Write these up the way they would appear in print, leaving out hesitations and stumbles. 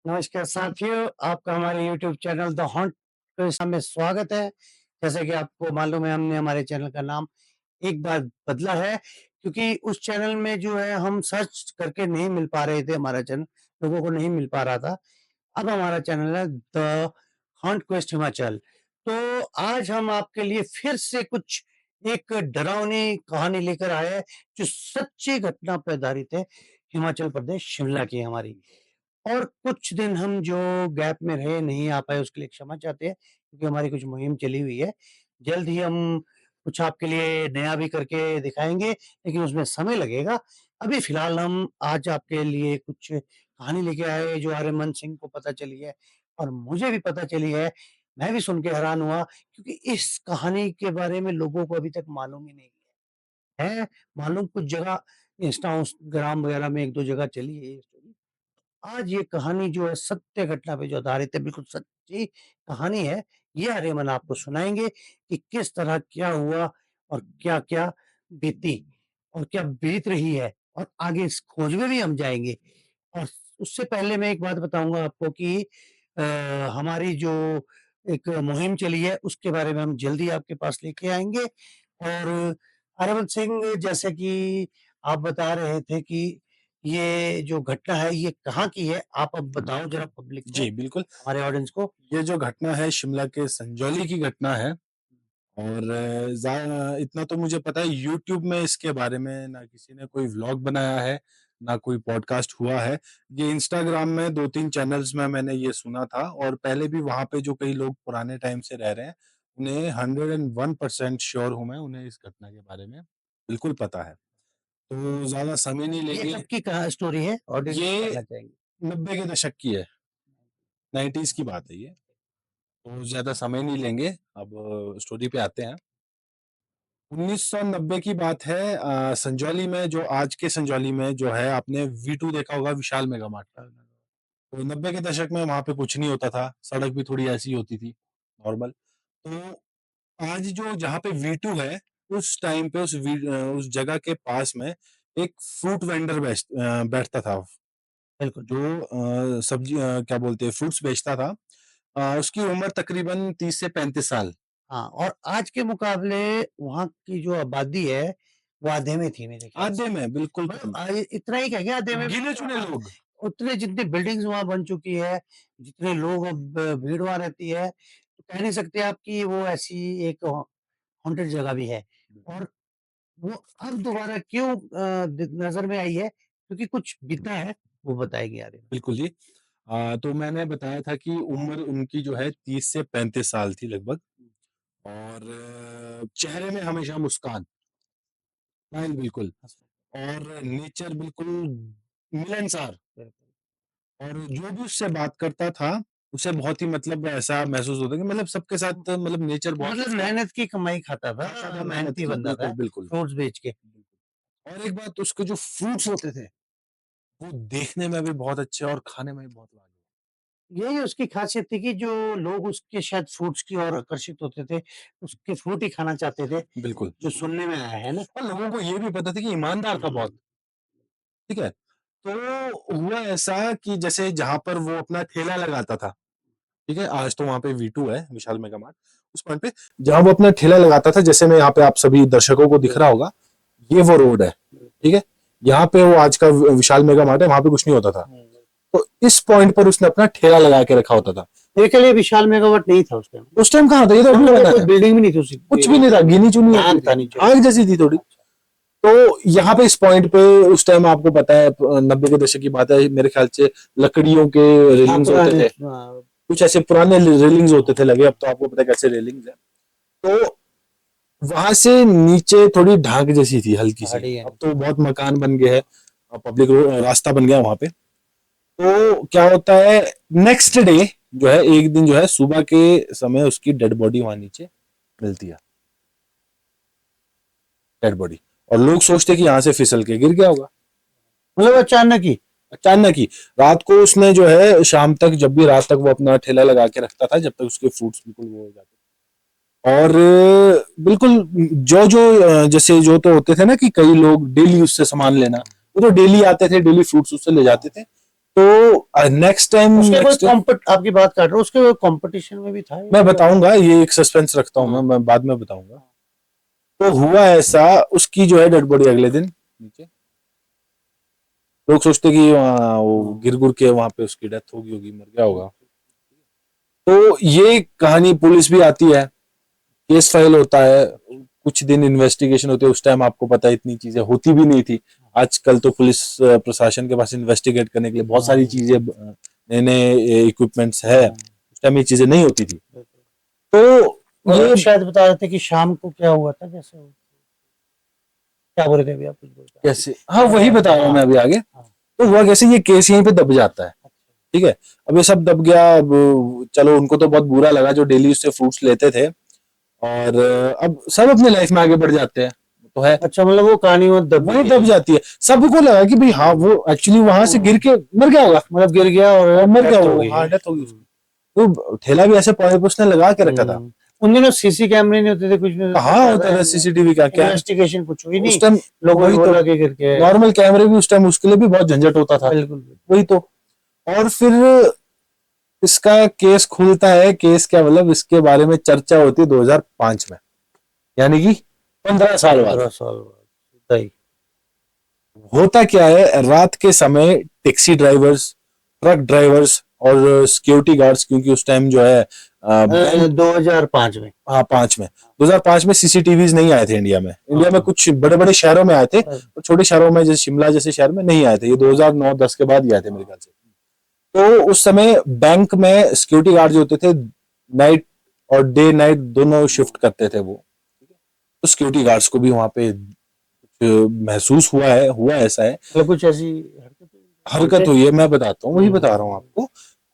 नमस्कार साथियों, आपका हमारे YouTube channel the Hunt quiz में स्वागत है। जैसे कि आपको मालूम है, हमने हमारे चैनल का नाम एक बार बदला है, क्योंकि उस चैनल में जो है हम सर्च करके नहीं मिल पा रहे थे, हमारा चैनल लोगों को नहीं मिल पा रहा था। अब हमारा चैनल है द हंट क्वेस्ट हिमाचल। तो आज हम आपके लिए फिर से कुछ एक डरावनी कहानी लेकर आए हैं, जो सच्ची घटना पे आधारित है। हिमाचल प्रदेश शिमला की हमारी। और कुछ दिन हम जो गैप में रहे, नहीं आ पाए, उसके लिए क्षमा चाहते हैं, क्योंकि हमारी कुछ मुहिम चली हुई है। जल्द ही हम कुछ आपके लिए नया भी करके दिखाएँगे, लेकिन उसमें समय लगेगा। अभी फ़िलहाल हम आज आपके लिए कुछ कहानी लेके आए जो आर्यमन सिंह को पता चली है और मुझे भी पता चली है। मैं भी सुन के हैरान हुआ, क्योंकि इस कहानी के बारे में लोगों को अभी तक मालूम ही नहीं है। मालूम कुछ जगह इंस्टाग्राम वगैरह में 1-2 जगह चली है ये स्टोरी। आज ये कहानी जो है सत्य घटना पे जो आधारित है, बिल्कुल सच्ची कहानी है। ये आर्यमन आपको सुनाएँगे कि किस तरह क्या हुआ और क्या-क्या बीती और क्या बीत रही है, और आगे इस खोज में भी हम जाएँगे। और उससे पहले मैं एक बात बताऊँगा आपको कि अ, हमारी जो एक मुहिम चली है, उसके बारे में हम जल्दी आपके पास लेके आएँगे। और आर्यमन सिंह, जैसे कि आप बता रहे थे कि ये जो घटना है ये कहाँ की है? आप अब बताओ ज़रा पब्लिक को, जी, बिल्कुल। हमारे ऑडियंस को। ये जो घटना है शिमला के संजौली की घटना है और इतना तो मुझे पता है यूट्यूब में इसके बारे में ना किसी ने कोई व्लॉग बनाया है, ना कोई पॉडकास्ट हुआ है। ये इंस्टाग्राम में 2-3 चैनल्स में मैंने ये सुना था और पहले भी वहाँ पे जो कई लोग पुराने टाइम से रह रहे हैं, उन्हें 101% श्योर हूँ मैं, उन्हें इस घटना के बारे में बिल्कुल पता है। तो ज़्यादा समय नहीं ये लेंगे। कब की कहा स्टोरी है? ऑडियंस को ये जानना चाहेंगे। 90 के दशक की है, 90s की बात है ये। तो ज़्यादा समय नहीं लेंगे, अब स्टोरी पे आते हैं। 1990 की बात है, संजौली में जो आज के संजौली में जो है आपने वी2 देखा होगा विशाल मेगा मार्ट। तो 90 के दशक में वहाँ पे कुछ नहीं होता था, सड़क भी थोड़ी ऐसी होती थी, नॉर्मल। तो आज जो जहाँ पे वी2 है, उस टाइम पे उस जगह के पास में एक फ्रूट वेंडर बैठता था, बिल्कुल, जो क्या बोलते हैं फ्रूट्स बेचता था। उसकी उम्र तकरीबन 30 से 35 साल। हाँ, और आज के मुकाबले वहाँ की जो आबादी है, वो आधे में थी मेरे ख्याल आधे से। में बिल्कुल मतलब कम, इतना ही क्या, आधे में भी गिने-चुने लोग। उतने जितनी बिल्डिंग्स वहाँ बन चुकी है, जितने लोग अब भीड़ वहाँ रहती है, तो कह नहीं सकते आप कि वो ऐसी एक हॉन्टेड जगह भी है। और वो अब दोबारा क्यों नज़र में आई है? क्योंकि कुछ बीता है, वो बताएँगे आगे। बिल्कुल जी। तो मैंने बताया था कि उम्र उनकी जो है 30 से 35 साल थी लगभग और चेहरे में हमेशा मुस्कान, स्माइल बिल्कुल और नेचर बिल्कुल मिलनसार बिल्कुल। और जो भी उससे बात करता था, उसे बहुत ही मतलब ऐसा महसूस होता है कि मतलब सबके साथ मतलब नेचर बहुत मतलब अच्छा। मेहनत की कमाई खाता था, हाँ, मेहनत मेहनती की, बंदा था, बिल्कुल, बिल्कुल। फ्रूट्स बेच के। और एक बात उसके जो फ्रूट्स होते थे, वो देखने में भी बहुत अच्छे और खाने में भी बहुत लाजवाब। यही उसकी ख़ासियत थी कि जो लोग उसके शायद फ्रूट्स की ओर आकर्षित होते थे, उसके फ्रूट ही खाना चाहते थे, बिल्कुल। जो सुनने में आया है ना? और लोगों को ये भी पता था कि ईमानदार था बहुत, ठीक है? तो हुआ ऐसा कि जैसे जहाँ पर वो अपना ठेला लगाता था, ठीक है? आज तो वहाँ पे वी2 है, विशाल मेगा मार्ट। उस पॉइंट पे जहाँ वो अपना ठेला लगाता था, जैसे मैं यहाँ पे आप सभी दर्शकों को दिख रहा होगा, ये वो रोड है, ठीक है? यहाँ पे वो आज का विशाल मेगा मार्ट है, वहाँ पे कुछ नहीं होता था। तो इस पॉइंट पर उसने अपना ठेला लगा के रखा होता था। मेरे ख्याल ये विशाल मेगावाट नहीं था उस टाइम। उस टाइम कहाँ था? ये तो अभी बना कोई है। बिल्डिंग भी नहीं थी उसी कुछ भी एरिया नहीं में। था, गिनी-चुनी ध्यान होती था थी, नीचे। आग जैसी थी थोड़ी। तो यहाँ पे इस पॉइंट पे उस टाइम आपको पता है 90 के दशक की बात है, मेरे ख्याल से लकड़ियों के हाँ, रेलिंग्स होते पुराने थे, कुछ ऐसे पुराने रेलिंग्स होते थे लगे, अब तो आपको पता है कैसे रेलिंग्स है। तो वहां से नीचे थोड़ी ढाक जैसी थी हल्की सी, पहाड़ी है अब नीचे। तो बहुत मकान बन गए हैं, पब्लिक रास्ता बन गया वहां पे। तो क्या होता है, नेक्स्ट डे जो है, एक दिन जो है सुबह के समय उसकी डेड बॉडी वहां नीचे मिलती है, डेड बॉडी। और लोग सोचते कि यहाँ से फिसल के गिर गया होगा। मतलब अचानक ही। अचानक ही रात को उसने जो है शाम तक, जब भी रात तक वो अपना ठेला लगा के रखता था, जब तक उसके फ्रूट्स बिल्कुल वो हो जाते और बिल्कुल जो जो जैसे जो तो होते थे ना कि कई लोग डेली उससे सामान लेना, वो तो डेली आते थे, डेली फ्रूट्स उससे ले जाते थे। तो नेक्स्ट टाइम उसके कोई आपकी बात कर रहा हूँ, उसके कंपटीशन में भी था? मैं बताऊंगा, ये एक सस्पेंस रखता हूँ, मैं बाद में बताऊंगा। तो हुआ ऐसा, उसकी जो है डेड बॉडी अगले दिन नीचे, लोग सोचते कि वो गिर गुर के वहां पे उसकी डेथ होगी, मर गया होगा। तो ये कहानी, पुलिस भी आती है, केस फाइल होता है, कुछ दिन इन्वेस्टिगेशन होती है। उस टाइम आपको पता है इतनी चीजें होती भी नहीं थी। आजकल तो पुलिस प्रशासन के पास इन्वेस्टिगेट करने के लिए बहुत सारी चीजें, नए नए इक्विपमेंट्स है। उस टाइम ये चीजें नहीं होती थी। तो ये शायद बता रहे थे कि शाम को क्या हुआ था, जैसे क्या बोल रहे थे अभी आप? कुछ बोलते कैसे, हाँ वही बता रहा हूँ मैं अभी आगे। तो हुआ कैसे, ये केस यहीं पे दब जाता है, ठीक है। अब ये सब दब गया। अब चलो, उनको तो बहुत बुरा लगा जो डेली उससे फ्रूट्स लेते थे, और अब सब अपने लाइफ में आगे बढ़ जाते हैं, तो है। अच्छा, मतलब वो कहानी वही दब जाती है। सबको लगा कि भाई हाँ, वो एक्चुअली वहां से गिर के मर गया होगा, मतलब गिर गया और मर गया वो, हाँ डेथ होगी उसकी। तो ठेला भी ऐसे पॉइंट पे उसने लगा के रखा था। उन दिनों सीसी कैमरे नहीं होते थे, कुछ नहीं कहाँ होता था सीसीटीवी का, क्या इन्वेस्टिगेशन कुछ हुई नहीं उस टाइम। लोगों ने बोला कि गिर के। नॉर्मल कैमरे भी उस टाइम उसके लिए भी बहुत झंझट होता था। बिल्कुल। वही तो। और फिर इसका केस खुलता है। केस क्या, मतलब इसके बारे में चर्चा होती है 2005 में, यानी कि 15 साल बाद। 15 साल बाद होता क्या है, रात के समय टैक्सी ड्राइवर्स, ट्रक ड्राइवर्स और सिक्योरिटी गार्ड्स, क्योंकि उस टाइम जो है 2005 में, हाँ 2005 में सीसीटीवीज नहीं आए थे इंडिया में। इंडिया में कुछ बड़े बड़े शहरों में आए थे, और छोटे शहरों में जैसे शिमला जैसे शहर में नहीं आए थे। ये 2009-10 के बाद ही आए थे मेरे ख्याल से। तो उस समय बैंक में सिक्योरिटी गार्ड जो होते थे, नाइट और डे नाइट दोनों शिफ्ट करते थे वो। तो सिक्योरिटी गार्ड्स को भी वहां पे महसूस हुआ ऐसा है, मतलब कुछ ऐसी हरकत हुई है। मैं बताता हूँ, वही बता रहा हूँ आपको।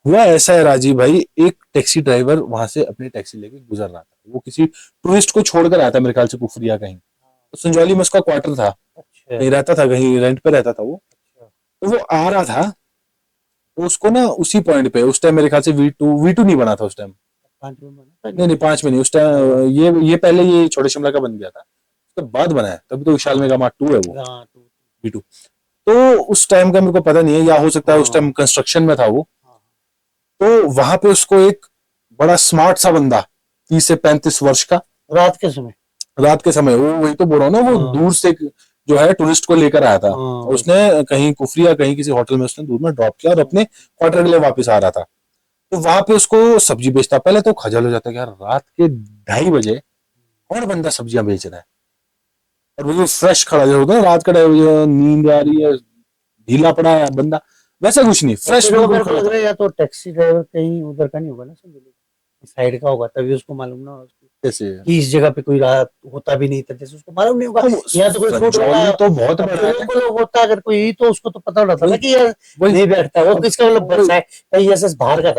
हुआ ऐसा है राजीव भाई, एक टैक्सी ड्राइवर वहां से अपनी टैक्सी लेके गुजर रहा था। वो किसी टूरिस्ट को छोड़कर आया था मेरे ख्याल से, कुफरिया कहीं। तो संजौली में उसका क्वार्टर था, कहीं रहता था, कहीं रेंट पे रहता था वो। तो वो आ रहा था, तो उसको ना उसी पॉइंट पे, उस टाइम मेरे ख्याल से वी टू नहीं बना था उस टाइम। नहीं 5 में नहीं, उस टाइम ये पहले ये छोटे शिमला का बन गया था, उसके बाद बना है, तभी तो विशाल मेगा मार्ट 2 है वो, वी2। तो उस टाइम का मेरे को पता नहीं है, या हो सकता है उस टाइम कंस्ट्रक्शन में था वो। तो वहां पे उसको एक बड़ा स्मार्ट सा बंदा, 30 से 35 वर्ष का, रात के समय, वो वही तो बोल रहा हूँ ना, वो दूर से जो है टूरिस्ट को लेकर आया था। उसने कहीं कुफरी या कहीं किसी होटल में उसने दूर में ड्रॉप किया और अपने क्वार्टर के लिए वापस आ रहा था। तो वहां पे उसको सब्जी बेचता, पहले तो खजल हो जाता है यार, रात के 2:30 बजे कौन बंदा सब्जियां बेच रहा है, और वो फ्रेश खड़ा होता है रात का, नींद आ रही है, ढीला पड़ा है बंदा, वैसा कुछ नहीं, फ्रेश बिल्कुल खड़ा था। या तो टैक्सी ड्राइवर कहीं उधर का नहीं होगा ना, साइड का होगा, तभी उसको मालूम ना कैसे कि इस जगह पे कोई रात होता भी नहीं था, जैसे उसको मालूम नहीं होगा। या तो कोई फ्रूट वाला तो बहुत बड़ा है, लोग होता अगर कोई, तो उसको तो पता होता था कि यार नहीं बैठता वो, किसका मतलब कहीं ऐसे बाहर का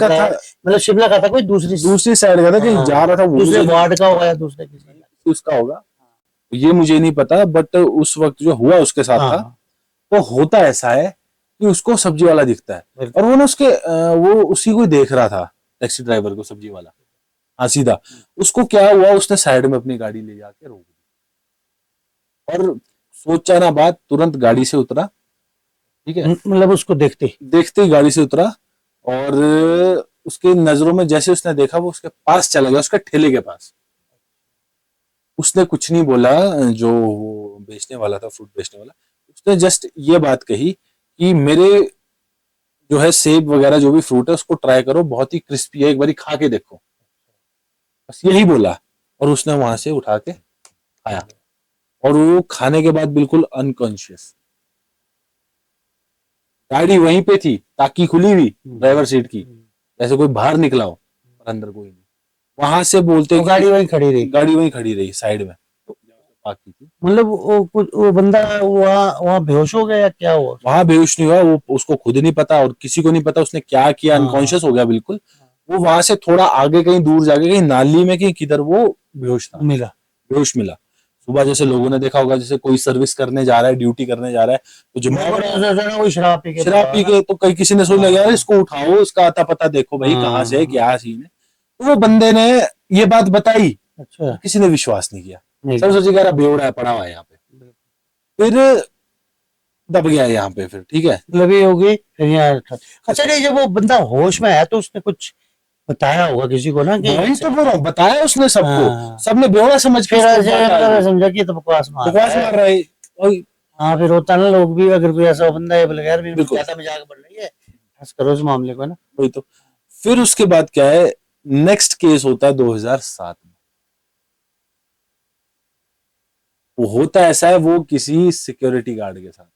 था, मतलब शिमला का था, कोई दूसरी साइड का था, कहीं जा रहा था, दूसरे वार्ड का होगा या दूसरे किसी उसका होगा, ये मुझे नहीं पता। बट उस वक्त जो हुआ उसके साथ था, तो होता ऐसा है कि उसको सब्जी वाला दिखता है, और वो ना उसके वो उसी को देख रहा था, टैक्सी ड्राइवर को, सब्जी वाला। हाँ सीधा उसको क्या हुआ, उसने साइड में अपनी गाड़ी ले जाके रोक दी, और सोचा ना बात, तुरंत गाड़ी से उतरा, ठीक है, मतलब उसको देखते ही गाड़ी से उतरा, और उसके नजरों में जैसे उसने देखा, वो उसके पास चला गया, उसके ठेले के पास। उसने कुछ नहीं बोला, जो वो बेचने वाला था, फ्रूट बेचने वाला, उसने जस्ट ये बात कही कि मेरे जो है सेब वगैरह जो भी फ्रूट है उसको ट्राई करो, बहुत ही क्रिस्पी है, एक बारी खा के देखो, बस यही बोला। और उसने वहां से उठा के खाया, और वो खाने के बाद बिल्कुल अनकॉन्शियस, गाड़ी वहीं पे थी, ताकि खुली हुई ड्राइवर सीट की, जैसे कोई बाहर निकला हो, और अंदर कोई नहीं। वहां से बोलते तो गाड़ी वहीं खड़ी रही साइड में, बाकी थी। मतलब वो बंदा वहाँ बेहोश हो गया या क्या हुआ? वहां बेहोश नहीं हुआ वो, उसको खुद नहीं पता और किसी को नहीं पता उसने क्या किया, अनकॉन्शियस हो गया बिल्कुल। वो वहां से थोड़ा आगे कहीं दूर जाके, कहीं नाली में, कहीं किधर वो बेहोश मिला। सुबह जैसे लोगों ने देखा होगा, जैसे कोई सर्विस करने जा रहा है, ड्यूटी करने जा रहा है, तो जो शराब पी के तो कई किसी ने सोच लिया यार इसको उठाओ, इसका आता पता देखो भाई कहाँ से है, क्या सीन है। तो वो बंदे ने ये बात बताई, अच्छा, किसी ने विश्वास नहीं किया, सब सोचे यार बेवड़ा है, पड़ा हुआ है यहाँ पे। फिर दब गया यहाँ पे फिर, ठीक है। मतलब ये हो गई फिर यहाँ अच्छा नहीं, जब वो बंदा होश में है तो उसने कुछ बताया होगा किसी को ना कि वही तो बोल रहा हूँ, बताया उसने सबको, हाँ, सबने बेवड़ा समझ के फिर उसको ऐसे बात डाल मतलब दी, समझा कि ये तो बकवास मार रहा बकवास है। मार रहा है। और हाँ, फिर होता ना, लोग भी अगर कोई ऐसा बंदा है बोले यार मेरे को बिल्कुल ज्यादा मजाक बढ़ रही है, बस करो इस मामले को ना। वही तो। फिर उसके बाद क्या है, नेक्स्ट केस होता है 2007 में। वो होता ऐसा है, वो किसी सिक्योरिटी गार्ड के साथ,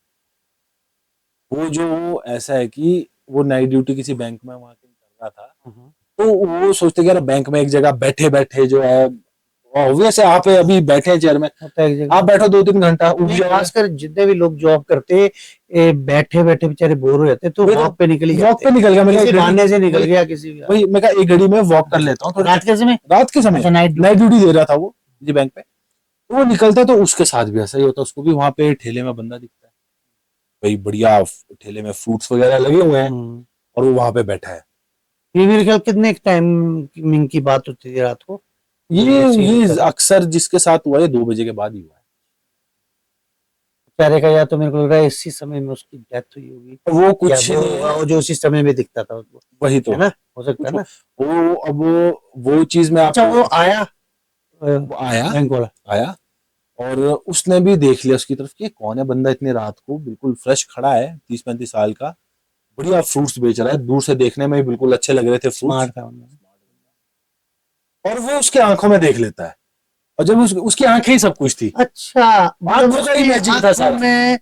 वो जो ऐसा है कि वो नाइट ड्यूटी किसी बैंक में वहां कर रहा था। हाँ, तो वो सोचते कि यार बैंक में एक जगह बैठे बैठे जो है, ऑब्वियस है आप अभी बैठे हैं चेयर में, होता है एक आप जगह। बैठो 2-3 घंटा, उठ नहीं, जाओगे। खासकर जितने भी लोग जॉब करते बैठे बैठे बेचारे बोर हो जाते तो वही तो, वॉक पे निकल ही वॉक जाते, पे निकल गया, मैं किसी कहा एक बहाने से निकल घड़ी, गया किसी भी। वही मैं कहा एक घड़ी में वॉक कर लेता हूँ थोड़ा, रात के समय। रात के समय अच्छा, नाइट नाइट ड्यूटी। ड्यूटी दे रहा था वो जी बैंक पे। तो वो निकलता है तो उसके साथ भी ऐसा ही होता है, उसको भी वहां पे ठेले में बंदा दिखता है, भाई बढ़िया ठेले में फ्रूट्स वगैरह लगे हुए हैं, हम्म। और वो वहां पे बैठा है। ये मेरे ख्याल कितने टाइमिंग की बात होती थी रात को, जब ये सीन ये होता था। अक्सर जिसके साथ हुआ है 2 बजे के बाद ही हुआ है। बेचारे का, या तो मेरे को लग रहा है इसी समय में उसकी डेथ हुई होगी, वो या कुछ वो जो उसी समय में दिखता था उसको, वही तो है ना, हो सकता कुछ है ना। वो अब वो चीज मैं अच्छा, आपको, वो आया वो आया, बैंक वाला। आया और उसने भी देख लिया उसकी तरफ कि ये कौन है बंदा, इतनी रात को बिल्कुल फ्रेश खड़ा है, 30-35 साल का, बढ़िया फ्रूट्स बेच रहा है, दूर से देखने में भी बिल्कुल अच्छे लग रहे थे फ्रूट्स। स्मार्ट था उन्होंने। और वो उसके आंखों में देख लेता है, और जब उसकी आंखें ही सब कुछ थी, अच्छा, मतलब आंखों का ही उसकी मैजिक था आंखों सारा। में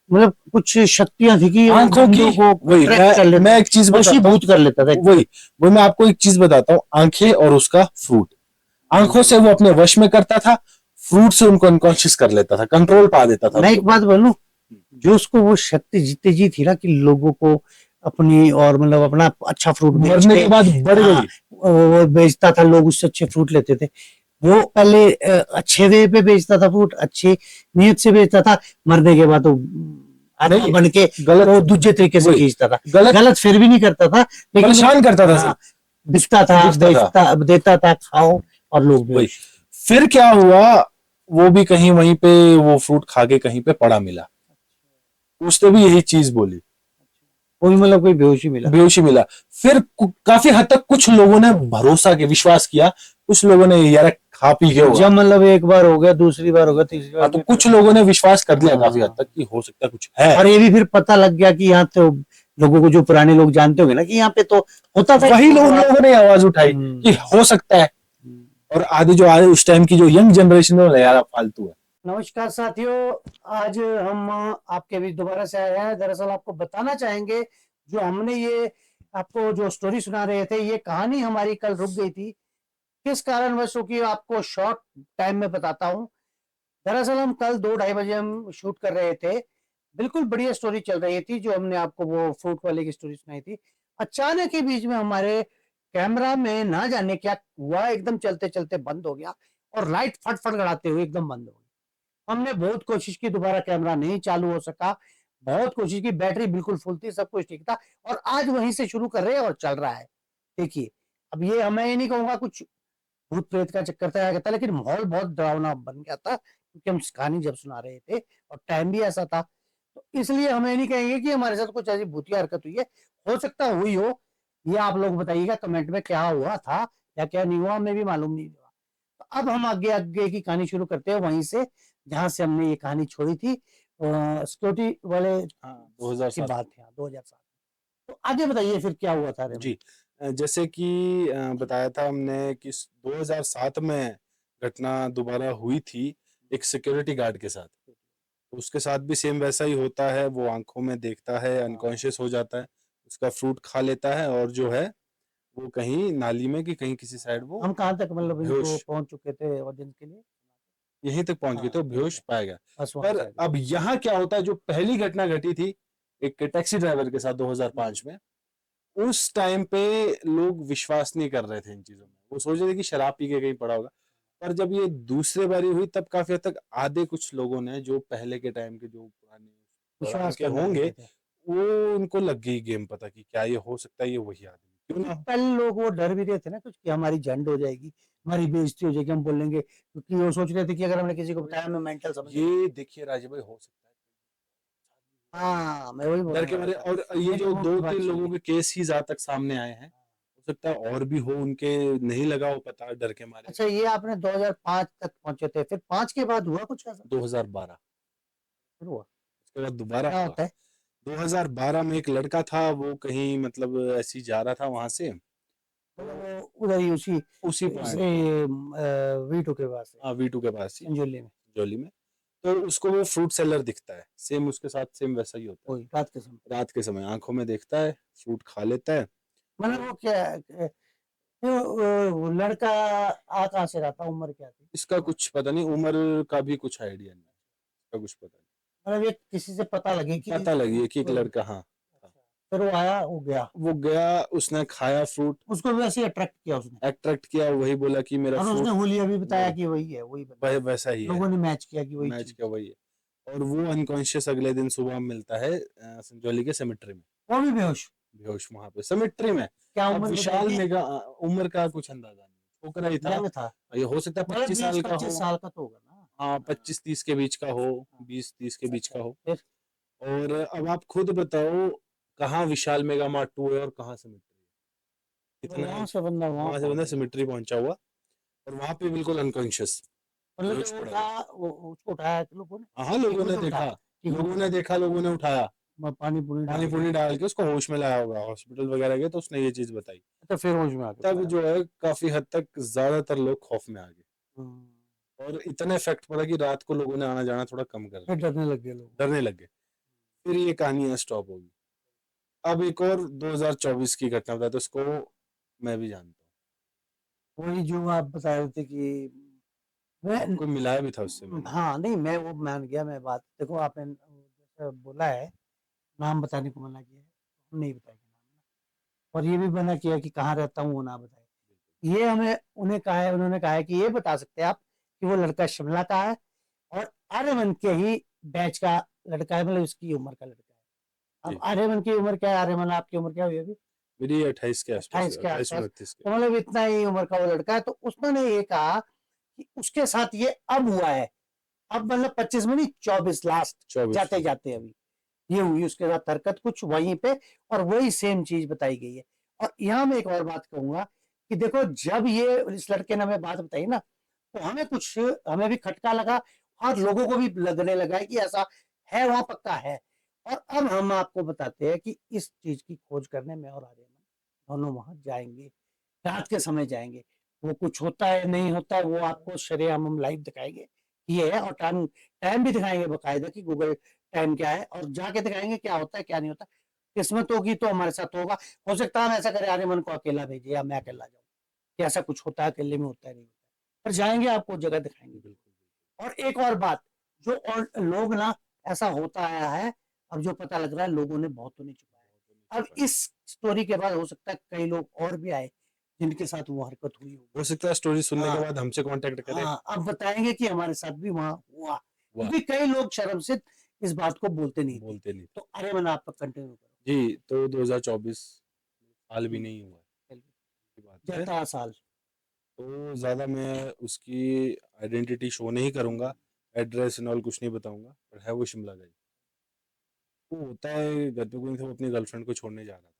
मतलब कुछ शक्तियां थी कि वो आंखों की, बंदों को वही अट्रैक्ट कर मैं लेता, एक चीज बताता हूँ, वशीभूत कर लेता था एकदम। वही वही मैं आपको एक चीज बताता हूँ, आंखें और उसका फ्रूट, आंखों से वो अपने वश में करता था, फ्रूट से उनको अनकॉन्शियस कर लेता था, कंट्रोल पा देता था मैं अपने एक ऊपर। बात बोलूं, जो उसको वो शक्ति जीते जी थी ना कि लोगों को अपनी और मतलब अपना अच्छा फ्रूट बेच मरने के, के बाद बढ़ हाँ, गई। वो बेचता था, लोग उससे अच्छे फ्रूट लेते थे। वो पहले अच्छे वे पे बेचता था फ्रूट, अच्छी नीयत से बेचता था, मरने के बाद वो आत्मा नहीं, बन के गलत, वो दूसरे तरीके से वही खींचता था। गलत, गलत फिर भी नहीं करता था, लेकिन वो परेशान करता था हाँ, सिर्फ, बिकता था, दिखता था, बेचता देता था, खाओ और लोग वही। बेहोश। फिर क्या हुआ, वो भी कहीं वहीं पे वो फ्रूट खा के कहीं पे पड़ा मिला, उसने भी यही चीज बोली, वो भी मतलब कोई बेहोशी मिला। बेहोशी मिला। फिर काफी हद तक कुछ लोगों ने भरोसा के विश्वास किया, कुछ लोगों ने यार खा पी के होगा, जब मतलब एक बार हो गया, दूसरी बार हो गया, तीसरी बार हाँ, तो भी कुछ फिर लोगों ने विश्वास कर लिया काफी हद हाँ। तक कि हो सकता है कुछ है। और ये भी फिर पता लग गया कि यहाँ तो लोगों को, जो पुराने लोग जानते होंगे ना कि यहाँ पे तो होता था वही एक बात। लोगों ने आवाज उठाई कि हो सकता है, और आधे जो आधे उस टाइम की जो यंग जनरेशन है यार फालतू है। नमस्कार साथियों, आज हम आपके बीच दोबारा से आए हैं। दरअसल आपको बताना चाहेंगे, जो हमने ये आपको जो स्टोरी सुना रहे थे, ये कहानी हमारी कल रुक गई थी, किस कारणवश की आपको शॉर्ट टाइम में बताता हूँ। दरअसल हम कल 2-2:30 बजे हम शूट कर रहे थे, बिल्कुल बढ़िया स्टोरी चल रही थी, जो हमने आपको वो फ्रूट वाले की स्टोरी सुनाई थी। अचानक ही बीच में हमारे कैमरा में ना जाने क्या हुआ, एकदम चलते चलते बंद हो गया और लाइट फट फट गड़ाते हुए एकदम बंद हो गई। हमने बहुत कोशिश की, दोबारा कैमरा नहीं चालू हो सका, बहुत कोशिश की, बैटरी बिल्कुल फुल थी, सब कुछ ठीक था, और आज वहीं से शुरू कर रहे हैं और चल रहा है। देखिए, अब ये मैं ये नहीं कहूंगा कुछ भूत प्रेत का चक्कर था, क्या था, लेकिन माहौल बहुत डरावना बन गया था, क्योंकि हम कहानी जब सुना रहे थे और टाइम भी ऐसा था, तो इसलिए हम ये नहीं कहेंगे कि हमारे साथ कुछ ऐसी भूतिया हरकत हुई है। हो सकता हुई हो, ये आप लोग बताइएगा कमेंट में क्या हुआ था या क्या नहीं हुआ, हमें भी मालूम नहीं हुआ। तो अब हम आगे आगे की कहानी शुरू करते हैं वहीं से जहां से हमने ये कहानी छोड़ी थी, सिक्योरिटी वाले हाँ, 2007 की बात में। है, 2007। तो आगे बताइए फिर क्या हुआ था रे में। जी, जैसे कि बताया था हमने कि 2007 में घटना दोबारा हुई थी एक सिक्योरिटी गार्ड के साथ। तो उसके साथ भी सेम वैसा ही होता है, वो आंखों में देखता है, अनकॉन्शियस हो जाता है, उसका फ्रूट खा लेता है, और जो है वो कहीं नाली में कि कहीं किसी साइड वो हम कहाँ तक मतलब इनको बेहोश, पहुंच चुके थे ऑडियंस के लिए। यहीं तक पहुंच गए हाँ थे, ठीक बेहोश है, पाया गया। बस वहां पर से आगे। अब यहाँ क्या होता है, जो पहली घटना घटी थी एक टैक्सी ड्राइवर के साथ हम्म, 2005 में, उस टाइम पे लोग विश्वास नहीं कर रहे थे इन चीजों में, वो सोच रहे थे कि शराब पी के कहीं पड़ा होगा। पर जब ये दूसरे बारी हुई तब काफी हद तक आधे कुछ लोगों ने, जो पहले के टाइम के जो पुराने दौरान विश्वास के करने होंगे, लगे थे, वो उनको लग गई गेम पता कि क्या ये हो सकता है, ये वही आदमी क्यों क्योंकि ना हो। पहले लोग वो डर भी रहे थे ना कुछ कि हमारी झंड हो जाएगी, हमारी बेइज्जती हो जाएगी, हम बोलेंगे, क्योंकि वो सोच रहे थे कि अगर हमने किसी को बताया, हमें मेंटल समझ लेंगे। ये देखिए राजीव भाई, हो सकता है हाँ, मैं वही डर बोलने के वाला मारे। था। और ये नहीं, जो वो दो बात तीन सही लोगों है। के केस ही जहाँ तक सामने आए हैं, हो सकता है और भी हो, उनके नहीं लगा हो पता डर के मारे। अच्छा, ये आपने 2005 तक पहुंचे थे, फिर 5 के बाद हुआ कुछ ऐसा? 2012 फिर हुआ? उसके बाद दोबारा क्या हुआ। होता है? 2012 में एक लड़का था, वो कहीं मतलब ऐसे ही जा रहा था वहां से, मतलब तो वो उधर ही उसी उसी पॉइंट से पे, वीटू के पास से, हाँ वीटू के पास ही, संजौली में, जोली में। तो उसको वो फ्रूट सेलर दिखता है, सेम उसके साथ सेम वैसा ही होता है। वही रात के समय। रात के समय आंखों में देखता है, फ्रूट खा लेता है। मतलब और वो क्या वो लड़का आ कहाँ से रहा था, उम्र क्या थी? इसका कुछ पता नहीं, उम्र का भी कुछ आइडिया नहीं, इसका कुछ पता मतलब ये किसी से पता लगे नहीं। कि पता लगी है कि एक वो- लड़का, हाँ था। अच्छा, फिर वो आया, वो गया, वो गया, उसने खाया फ्रूट, उसको भी वैसे अट्रैक्ट किया उसने, अट्रैक्ट किया, वही बोला कि मेरा और उसने फ्रूट हुलिया भी बताया वही कि वही है, वही बंदा है। वैसा ही है, लोगों ने मैच किया कि वही मैच चीज। किया वही है। और वो अनकॉन्शियस अगले दिन सुबह मिलता है संजौली के सेमेट्री में, वो भी बेहोश? बेहोश वहां पे सेमेट्री में। क्या अब उम्र बताई विशाल थी? निगाह, उम्र का कुछ अंदाजा नहीं, छोकरा ही था। यंग था? ये हो सकता है मतलब 25 बीस साल का हो, पच्चीस साल का तो होगा ना? हाँ हाँ, 25-30 के बीच का हो, हाँ। 20-30 के बीच का अच्छा, हो। फिर? और अब आप खुद बताओ, कहाँ विशाल मेगा मार्ट 2 है और कहाँ सिमेट्री है, तो इतना वहां से बंदा वहां वहां से पहुंच बंदा गया? सिमेट्री पहुंचा हुआ, और वहां पे बिल्कुल अनकॉन्शियस मतलब बेहोश जो पड़ा था, हुआ। वो उसको उठाया कि लोगों ने? हाँ हाँ, कि लोगों खुद ने उठा? देखा, कि खुद लोगों ने उठा? देखा, लोगों ने उठाया, पानी पूरी पानी डाल के? पूरी डाल के उसको होश में लाया होगा, हॉस्पिटल वगैरह गए तो उसने ये चीज बताई। तो फिर होश में आके तब बताया? जो है काफी हद तक ज्यादातर लोग खौफ में आ गए, हम्म, और इतना इफेक्ट पड़ा कि रात को लोगों ने आना जाना थोड़ा कम कर फिर दिया, डरने लग गए लोग? डरने लग गए। फिर ये कहानी यहाँ स्टॉप होगी। अब एक और 2024 की घटना बताए, तो उसको मैं भी जानता वही जो आप बता रहे थे कि हूँ, मैं, आपको मिलाया भी था उससे मैंने। हाँ नहीं, मैं वो मान गया, मैं बात देखो, आपने जैसे बोला है, नाम बताने को मना किया है, हम नहीं बताएंगे नाम ना। और ये भी मना किया कि कहाँ रहता हूँ वो ना बताए। ये हमें उन्हें कहा है, उन्होंने कहा है कि ये बता सकते हैं आप कि वो लड़का शिमला का है और आर्यमन के ही बैच का लड़का है, मतलब उसकी उम्र का लड़का है। अब जी, आर्यमन की उम्र क्या है? आर्यमन आपकी उम्र क्या हुई अभी? मेरी 28 के आसपास है, 28 के 28 आसपास। 29 के। तो मतलब इतना ही उम्र का वो लड़का है, तो उसने ये कहा कि उसके साथ ये अब हुआ है, अब मतलब 25 में नहीं, 24 लास्ट 24 जाते जाते अभी ये हुई उसके साथ हरकत कुछ वहीं पे, और वही सेम चीज बताई गई है। और यहाँ मैं एक और बात कहूंगा कि देखो, जब ये इस लड़के ने हमें बात बताई ना, तो हमें कुछ, हमें भी खटका लगा, और लोगों को भी लगने लगा है कि ऐसा है, वहां पक्का है। और अब हम आपको बताते हैं कि इस चीज की खोज करने में और आर्यमन दोनों वहां जाएंगे, रात के समय जाएंगे। वो कुछ होता है नहीं होता है, वो आपको शरेआम हम लाइव दिखाएंगे ये है, और टाइम टाइम भी दिखाएंगे बकायदा कि गूगल टाइम क्या है, और जाके दिखाएंगे क्या होता है क्या नहीं होता। किस्मत होगी तो हमारे साथ होगा, हो सकता है हम ऐसा करें, आर्यमन को अकेला भेजे या मैं अकेला जाऊं, कि ऐसा कुछ होता है, अकेले में होता है नहीं होता है, पर जाएंगे, आपको जगह दिखाएंगे बिल्कुल जरूर। बिल्कुल। और एक और बात, जो और लोग ना, ऐसा होता आया है, अब जो पता लग रहा है लोगों ने बहुत नहीं छुपाया बहुत तो नहीं है। अब छुपा है। इस स्टोरी के बाद हो सकता है कई लोग और भी आए जिनके साथ वो हरकत हुई होगी। हो सकता है स्टोरी सुनने के हाँ, बाद हमसे कांटेक्ट करे। हाँ, अब बताएंगे कि हमारे साथ भी वहां हुआ, वाह, क्योंकि कई लोग शर्म से इस बात को बोलते नहीं थे। बोलते नहीं थे। तो अरे मैंने आप कंटिन्यू करो। जी, तो 2024 साल भी हम्म, नहीं हुआ है बिल्कुल। की बात है। जता साल। तो ज़्यादा मैं उसकी आइडेंटिटी शो नहीं करूंगा, एड्रेस एंड ऑल कुछ नहीं बताऊंगा, पर है वो शिमला का ही। वो होता है घर पे कोई नहीं था, वो अपनी गर्लफ्रेंड को छोड़ने जा रहा था,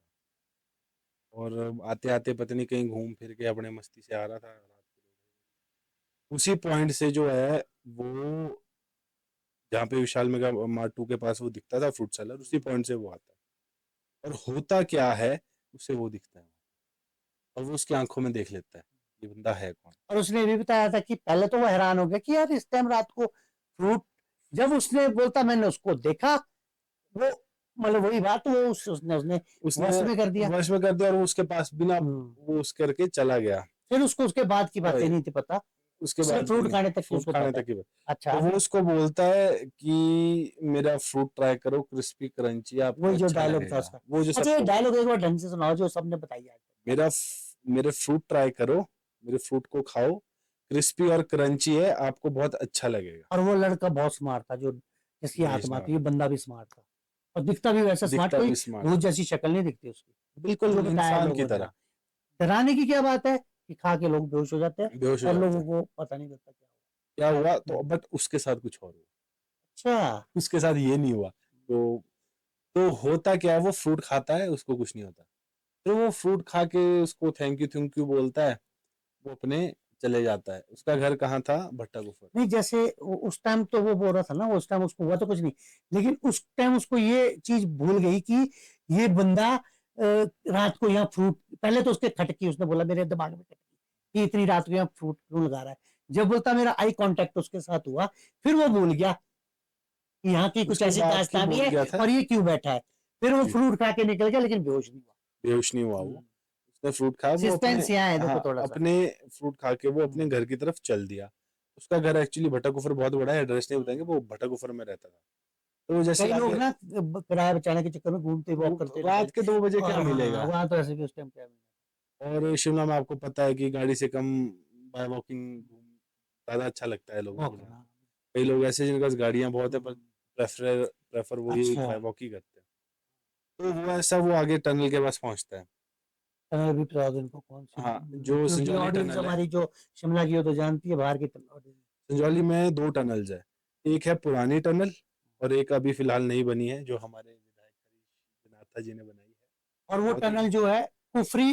और आते आते पता नहीं कहीं घूम फिर के अपने मस्ती से आ रहा था, रात को 2 बजे। उसी पॉइंट से जो है वो, जहाँ पे विशाल मेगा मार्ट 2 के पास वो दिखता था फ्रूट सेलर, उसी पॉइंट से वो आता है, और होता क्या है उसे वो दिखता है, और वो उसकी आंखों में देख लेता है ये बंदा है कौन। और उसने ये भी बताया था कि पहले तो वो हैरान हो गया कि यार इस टाइम रात को फ्रूट, जब उसने बोलता मैंने उसको देखा, वो मतलब वही बात, वो उसने उसने उसने वश में कर दिया। वश में कर दिया, और वो उसके पास बिना हम्म। वो उस करके चला गया। फिर उसको उसके बाद की बातें वही, नहीं थी पता, उसके सिर्फ बाद की फ्रूट नहीं, खाने तक की फ्रूट उसको खाने पता है। तक की बात। अच्छा, तो वो आगे? उसको बोलता है कि मेरा फ्रूट ट्राई करो, क्रिस्पी क्रंची, आपको वही जो अच्छा डायलॉग था लगेगा, उसका। वो जो अच्छा, ये सबको बोलता डायलॉग एक बार ढंग से सुनाओ जो सबने बताई आज तक। मेरा मेरे फ्रूट ट्राई करो, मेरे फ्रूट को खाओ, क्रिस्पी और क्रंची है, आपको बहुत अच्छा लगेगा। और वो लड़का बहुत स्मार्ट था, जो जिसकी बेचने आत्मा थी, वाला ये बंदा भी स्मार्ट था, और दिखता भी वैसा स्मार्ट, दिखता कोई भी स्मार्ट भूत था, जैसी शक्ल नहीं दिखती उसकी, बिल्कुल जो बताया इंसान की लोगों ने। तरह। हाँ, डराने की क्या बात है कि खा के लोग बेहोश हो जाते हैं बेहोश हो और जाते लोगों हैं। को पता नहीं लगता क्या क्या हुआ हुआ। तो, बट उसके साथ कुछ और हुआ। अच्छा। उसके साथ ये नहीं हुआ, तो तो होता क्या है, वो फ्रूट खाता है, उसको कुछ नहीं होता। फिर वो फ्रूट खा के उसको थैंक यू बोलता है, वो अपने चले जाता है। उसका घर कहाँ था? भट्टा गुफर। नहीं जैसे उस टाइम तो वो बोल रहा था ना, उस टाइम उसको हुआ तो कुछ नहीं, लेकिन उस टाइम उसको ये चीज भूल गई कि ये बंदा रात को यहाँ फ्रूट, पहले तो उसके खटकी, उसने बोला मेरे दिमाग में खटकी कि इतनी रात को यहाँ फ्रूट क्यों लगा रहा है। जब बोलता मेरा आई कांटेक्ट उसके साथ हुआ, फिर वो भूल गया कि यहाँ की कुछ उसके ऐसी बाद क्यों दास्तान भी भूल है गया था? और ये क्यों बैठा है। फिर वो जी, फ्रूट खा के निकल गया, लेकिन बेहोश नहीं हुआ। बेहोश नहीं हुआ वो। उसने फ्रूट खाया, वो अपने, सस्पेंस यहाँ है देखो हाँ, थोड़ा सा। अपने फ्रूट खा के वो अपने घर की तरफ चल दिया। उसका घर एक्चुअली भट्टा गुफर बहुत बड़ा है, एड्रेस नहीं बताएंगे, वो भट्टा गुफर में रहता था। तो वो जैसे कई लोग आगे, ना किराया बचाने के चक्कर में घूमते वॉक करते रहते रात हैं। के 2 बजे क्या और हाँ, मिलेगा? वहां तो ऐसे भी उस टाइम क्या और शिमला में आपको पता है कि गाड़ी से कम बाय वॉकिंग ज्यादा अच्छा लगता है लोगों को वॉक। जाना। कई लोग ऐसे जिनके पास गाड़ियां बहुत है, पर प्रेफर प्रेफर वो ये अच्छा, बाय वॉक ही करते हैं। तो वो ऐसा, वो आगे टनल के पास पहुंचता है। टनल भी बता दो इनको कौन सी, हाँ, जो क्योंकि संजौली ऑडियंस टनल है, हमारी जो शिमला की हो तो जानती है, बाहर की ऑडियंस। संजौली में 2 टनल्स है। एक है पुरानी टनल, और एक अभी फिलहाल नई बनी है, जो हमारे विधायक हरीश जनाथा जी ने बनाई है। और वो बहुत ही टनल जो है कुफरी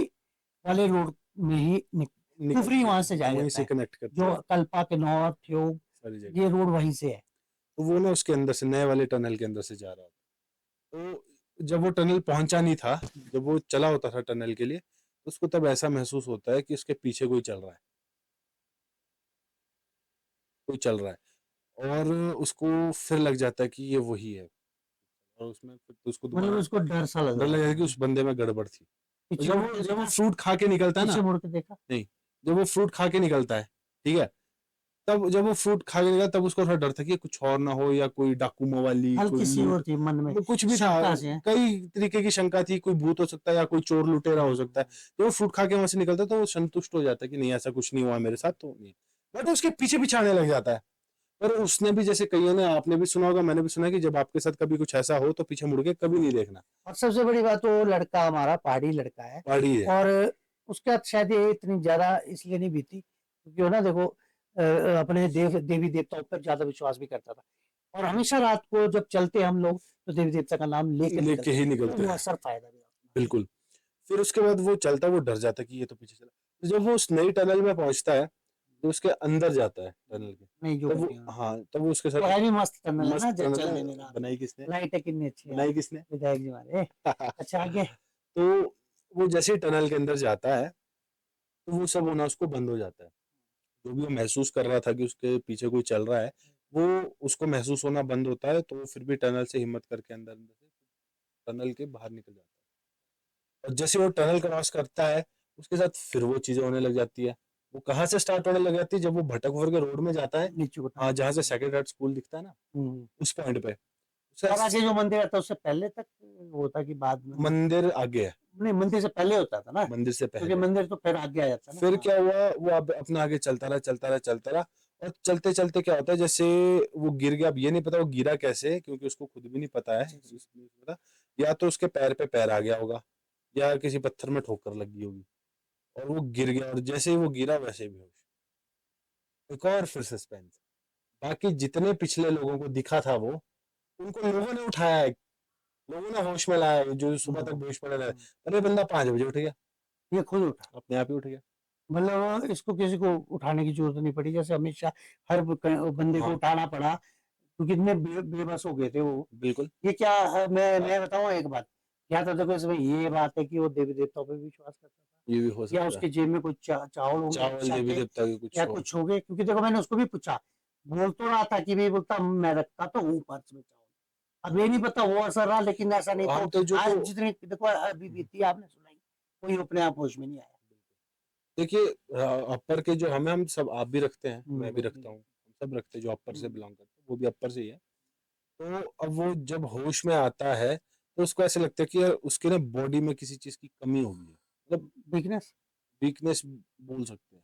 वाले रोड में ही कुफरी निकलती है, वहां से जाया वहीं जाता से है, कनेक्ट करती जो है कल्पा के नौर ठियोग, सारी जगह। ये रोड वहीं से है। तो वो ना उसके अंदर से, नए वाले टनल के अंदर से जा रहा था। तो जब वो टनल पहुंचा नहीं था, जब वो चला होता था टनल के लिए, तो उसको तब ऐसा महसूस होता है कि उसके पीछे कोई चल रहा है, कोई चल रहा है। और उसको फिर लग जाता है कि ये वही है। और उसमें फिर तो उसको मतलब दोबारा उसको डर सा लग डर रहा लग जाता है कि था। उस बंदे में गड़बड़ थी। तो पीछे जब मुड़ वो के जब वो देखा, फ्रूट खा के निकलता है ना, पीछे मुड़ के देखा। नहीं, जब वो फ्रूट खा के निकलता है, ठीक है, तब जब वो फ्रूट खा के निकला, तब उसको थोड़ा डर था कि कुछ और ना हो, या कोई डाकू मवाली, कोई हल्की सी वो लूट, थी मन में, वो कुछ भी था। शंका से है। कई तरीके की शंका थी, कोई भूत हो सकता है, या कोई चोर लुटेरा हो सकता है। जब वो फ्रूट खा के वहां से निकलता है, तो वो संतुष्ट हो जाता है कि नहीं, ऐसा कुछ नहीं हुआ मेरे साथ, तो नहीं। बट उसके पीछे पीछे आने लग जाता है। पर उसने भी, जैसे कईयों ने, आपने भी सुना होगा, मैंने भी सुना है कि जब आपके साथ कभी कुछ ऐसा हो, तो पीछे मुड़ के कभी नहीं देखना। और सबसे बड़ी बात, वो लड़का हमारा पहाड़ी लड़का है, पहाड़ी है। और उसके साथ शायद ये इतनी ज्यादा इसलिए नहीं बीती क्योंकि वो ना देखो अपने देवी देवताओं पर ज्यादा विश्वास भी करता था, और हमेशा रात को जब चलते हम लोग तो देवी देवता का नाम लेकर लेके निकलते ही थे, तो निकलते वो हैं, असर फायदा भी होता है। बिल्कुल। फिर उसके बाद वो चलता, वो डर जाता कि ये तो पीछे चला। तो जब वो उस नई टनल में पहुंचता है, तो उसके अंदर जाता है टनल के, नहीं जो तब करती वो, हूँ, हाँ, तब वो उसके वो साथ है भी मस्त टनल है मस्त ना, टनल है। चलने में रात में। बनाई किसने? लाइटें कितनी अच्छी है यार, बनाई किसने? विधायक जी हमारे। अच्छा आगे। तो वो जैसे ही टनल के अंदर जाता है, तो वो सब होना उसको बंद हो जाता है। जो भी वो महसूस कर रहा था कि उसके पीछे कोई चल रहा है, वो उसको महसूस होना बंद होता है। तो वो फिर भी टनल से हिम्मत करके अंदर अंदर से टनल के बाहर निकल जाता है। और जैसे वो टनल क्रॉस करता है, उसके साथ फिर वो चीजें होने लग जाती है। वो कहाँ से स्टार्ट होने लग जाती है? जब वो भटकभर के रोड में जाता है, नीचे को हाँ, टनल। जहाँ से सेक्रेड हार्ट स्कूल दिखता है ना, हम्म। उस पॉइंट पे और उसका आगे जो मंदिर आता है उससे पहले तक होता कि बाद में मंदिर? मंदिर आगे है। नहीं, मंदिर से पहले होता था ना, मंदिर से क्योंकि पहले। मंदिर तो फिर आगे आ जाता है ना। फिर हाँ। क्या हुआ, वो अब अपना आगे चलता रहा, चलता रहा, चलता रहा। और चलते चलते क्या होता है, जैसे वो गिर गया। अब ये नहीं पता वो गिरा कैसे, क्योंकि उसको खुद भी नहीं पता है। अच्छा अच्छा। पता, या तो उसके पैर पे पैर आ गया होगा, या किसी पत्थर में ठोकर लग गई होगी, और वो गिर गया। और जैसे ही वो गिरा, वैसे ही बेहोश। एक और फिर सस्पेंस। बाकी जितने पिछले लोगों को दिखा था वो, उनको लोगों ने उठाया है, लोगों ने होश में लाया है, जो सुबह तक बेहोश पड़े रहे। अरे बंदा 5 बजे उठ गया, ये खुद उठा, अपने आप ही उठ गया। मतलब इसको किसी को उठाने की जरूरत नहीं पड़ी, जैसे हमेशा हर बंदे को हाँ, उठाना पड़ा क्योंकि इतने बेबस हो गए थे वो। बिल्कुल। ये क्या है, मैं बताऊं एक बात, या तो देखो इसमें ये बात है कि वो देवी देवताओं पे विश्वास करता था, ये भी हो या सकता है। उसके जेब में कुछ चावल होंगे चावल हमेशा देवी के, देवता के कुछ या हो। कुछ हो गए, क्योंकि देखो मैंने उसको भी पूछा, बोल तो रहा था कि भाई, बोलता मैं रखता तो हूँ पर्स में चावल। अब ये नहीं पता वो असर रहा, लेकिन ऐसा नहीं हम तो तो जो आज जितनी देखो अभी बीती आपने सुनाई, कोई अपने आप होश में नहीं आया। देखिए, अपर के जो हम सब, आप भी रखते हैं, मैं भी हम्म। रखता हूँ, हम सब रखते हैं। जो अपर से हम्म। बिलोंग करते हैं, वो भी अपर से ही है। तो अब वो जब होश में आता है, तो उसको ऐसे लगता है कि यार उसके ना बॉडी में किसी चीज की कमी हो गई है। मतलब वीकनेस। वीकनेस बोल सकते हैं,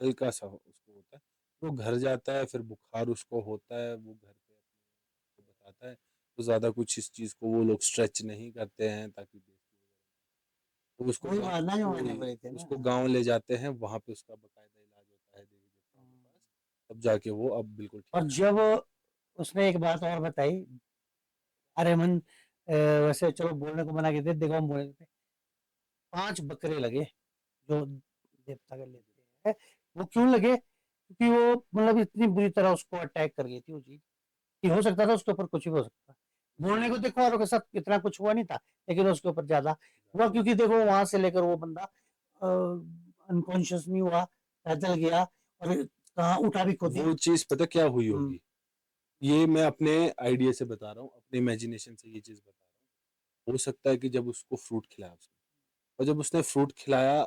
हल्का सा उसको होता है। वो घर जाता है, फिर बुखार उसको होता है। वो घर पे अपने को बताता है। तो ज्यादा कुछ इस चीज को वो लोग स्ट्रेच नहीं करते हैं, ताकि बेइज्जती वगैरह, तो उसको वही बात ना जो मैंने वही, बोले थे ना। उसको गांव ले जाते हैं। वहां पे उसका बकायदा इलाज होता है देवी देवताओं के पास। तब जाके वो अब बिल्कुल ठीक और हो जाता जब उसने एक बात और बताई, अरे मन, वैसे चलो बोलने को मना कहते, देखो हम बोले थे 5 बकरे लगे जो देवता के लेते हैं। वो क्यों लगे? क्योंकि वो मतलब इतनी बुरी तरह उसको अटैक कर गई थी वो चीज, कि हो सकता था उसके ऊपर कुछ भी हो सकता। बोलने को देखो औरों के साथ इतना कुछ हुआ नहीं था, लेकिन उसके ऊपर ज्यादा हुआ, क्योंकि देखो वहां से लेकर वो बंदा अनकॉन्शियस नहीं हुआ, पैदल गया और कहाँ उठा भी खुद ही। वो चीज पता क्या हुई हम्म, होगी, ये मैं अपने आइडिया से बता रहा हूँ, अपने इमेजिनेशन से ये चीज बता रहा हूँ। हो सकता है कि जब उसको फ्रूट खिलाया उसने, और जब उसने फ्रूट खिलाया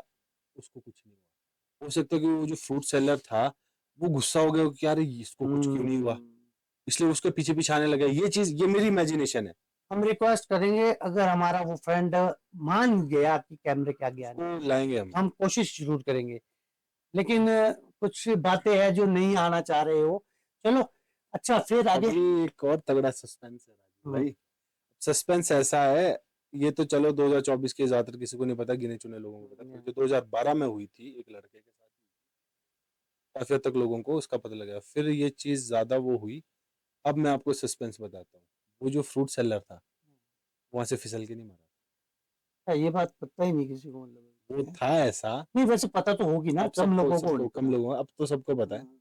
उसको कुछ नहीं हुआ। हो सकता है कि वो जो फ्रूट सेलर था वो गुस्सा हो गया कि यार इसको कुछ क्यों नहीं हुआ, इसलिए उसके पीछे पीछे आने लगा। ये चीज, ये मेरी इमेजिनेशन है। हम रिक्वेस्ट करेंगे अगर हमारा वो फ्रेंड मान गया कि कैमरे के आगे आने, उसको लाएंगे हम। हम कोशिश जरूर करेंगे, लेकिन कुछ बातें हैं जो नहीं आना चाह रहे हो। चलो अच्छा, फिर आगे। अभी एक और तगड़ा सस्पेंस है राजू हम्म, भाई। सस्पेंस ऐसा है, ये तो चलो 2024 के ज्यादातर किसी को नहीं पता, गिने चुने लोगों को पता, फिर जो 2012 में हुई थी एक लड़के के साथ, काफी हद तक लोगों को उसका पता लगा, फिर ये चीज ज्यादा वो हुई। अब मैं आपको सस्पेंस बताता हूँ। वो जो फ्रूट सेलर था वहां से फिसल के नहीं मरा। ये बात पता ही नहीं किसी को, वो मतलब था ऐसा, नहीं, वैसे पता तो होगी ना, अब कम सबको लोगों को सबको नहीं कम पता। लोगों, अब तो सबको पता है। हम्म,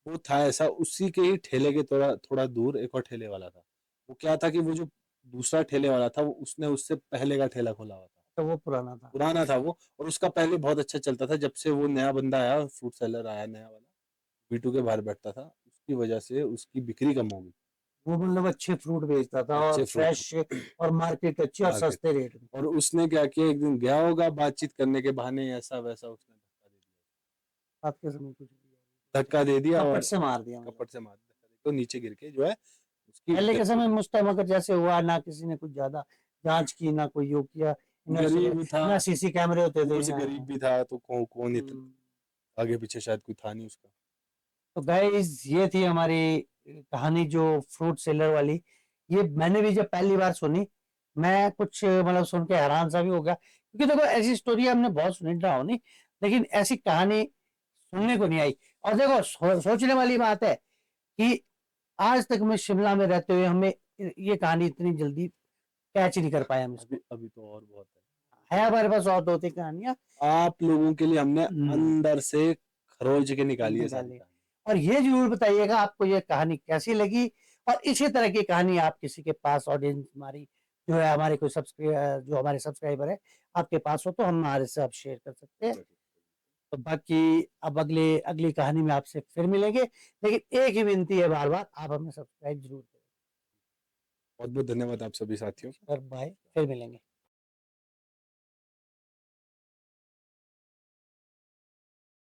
वो था ऐसा, उसी के ही ठेले के थोड़ा थोड़ा दूर एक और ठेले वाला था। वो क्या था कि वो जो दूसरा ठेले वाला था वो उसने उससे पहले का ठेला खोला हुआ था, तो वो पुराना था। पुराना था वो, और उसका पहले बहुत अच्छा चलता था। जब से वो नया बंदा आया, फ्रूट सेलर आया नया वाला, बीटू के बाहर बैठता था, उसकी वजह से उसकी बिक्री कम हो गई। वो मतलब अच्छे फ्रूट बेचता था और अच्छे फ्रूट, फ्रेश, और मार्केट अच्छी और मार्केट। सस्ते रेट में। और उसने क्या किया, एक दिन गया होगा बातचीत करने के बहाने ऐसा वैसा, उसने रात के समय कुछ भी धक्का दे दिया कपट और से मार दिया, मतलब कपड़ से मार दिया, तो नीचे गिर के जो है उसकी पहले के डेथ हो समय गई। मुश्तम अगर जैसे हुआ ना, किसी ने कुछ ज्यादा जांच की ना, कोई योग किया, इन्वेस्टिगेट गरीब था, ना, सीसी कैमरे होते थे ऊपर से ना। गरीब भी था, तो कौन हम्म, आगे पीछे शायद कोई था नहीं उसका। तो गाइस ये थी हमारी कहानी जो फ्रूट सेलर वाली। ये मैंने भी जब पहली बार सुनी, मैं कुछ मतलब सुन के हैरान सा भी हो गया, क्योंकि देखो ऐसी स्टोरी हमने बहुत सुनी डरावनी, लेकिन ऐसी कहानी सुनने को नहीं आई। और देखो सोचने वाली बात है कि आज तक में शिमला में रहते हुए हमें ये कहानी इतनी जल्दी कैच नहीं कर पाए हम अभी इसको। अभी तो और बहुत है हमारे पास और दो तीन कहानियां है, आप लोगों के लिए हमने अंदर से खरोच के निकाली है सारी निकाली। कहानी। और ये जरूर बताइएगा आपको ये कहानी कैसी लगी, और इसी तरह की कहानी आप किसी के पास, ऑडियंस हमारी जो है, हमारे कोई सब्सक्राइबर, जो हमारे सब्सक्राइबर है आपके पास हो, तो हम हमारे से आप शेयर कर सकते हैं। तो बाकी अब अगले अगली कहानी में आपसे फिर मिलेंगे, लेकिन एक ही विनती है बार बार, आप हमें सब्सक्राइब जरूर बहुत बहुत धन्यवाद आप सभी साथियों। करें। और बाय, फिर मिलेंगे।